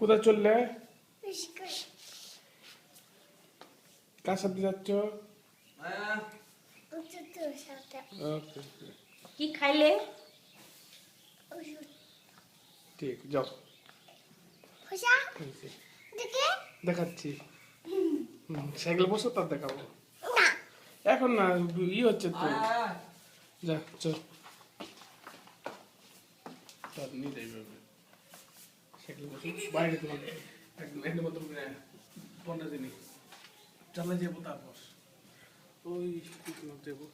কোথায় চললে? কার সাথে যাচ্ছ? ওকে, কি খাইলে? ঠিক, যাও। দেখাচ্ছি। সাইকেল বসো, তার দেখাবো। এখন না, ই হচ্ছে তো। যা, চল। তার নিয়ে যাইবে। সাইকেল বসো, বাইরে তোমার একদম এর মতো 15 দিনই চালা যাবো। তারপর ওই যাবো।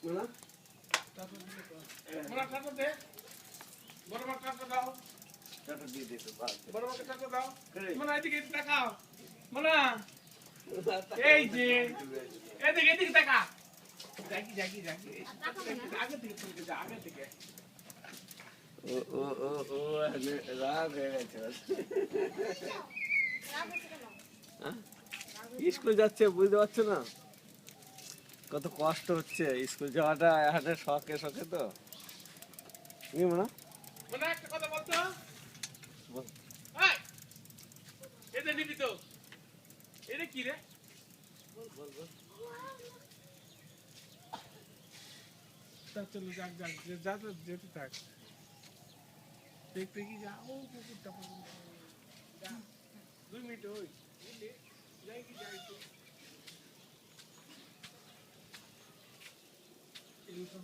মোনা টাটা দে, বড় মা টাটা দাও। টাটা দিয়ে দে তো বড় মাকে টাটা দাও। মোনা এদিকে তাকাও। মোনা এই যে এদিকে এদিকে তাকা। জাগি জাগি জাগি আগে থেকে চলে যা, আগে থেকে। ও রাগ হয়ে গেছে। স্কুল যাচ্ছে, বুঝতে পারছো না কত কষ্ট হচ্ছে স্কুল যাওয়াটা। হাটে শখে শখে তো কি মনে মোনা একটা কথা বলতো। বল। এই এটা নিবি তো? এটা কি রে? চলো যাক যাক, যা তো যেতে থাক। দেখতে কি যা, ও কুকুরটা পর্যন্ত যা। 2 মিনিট ওই যাই কি যাই তো। এগুলো সব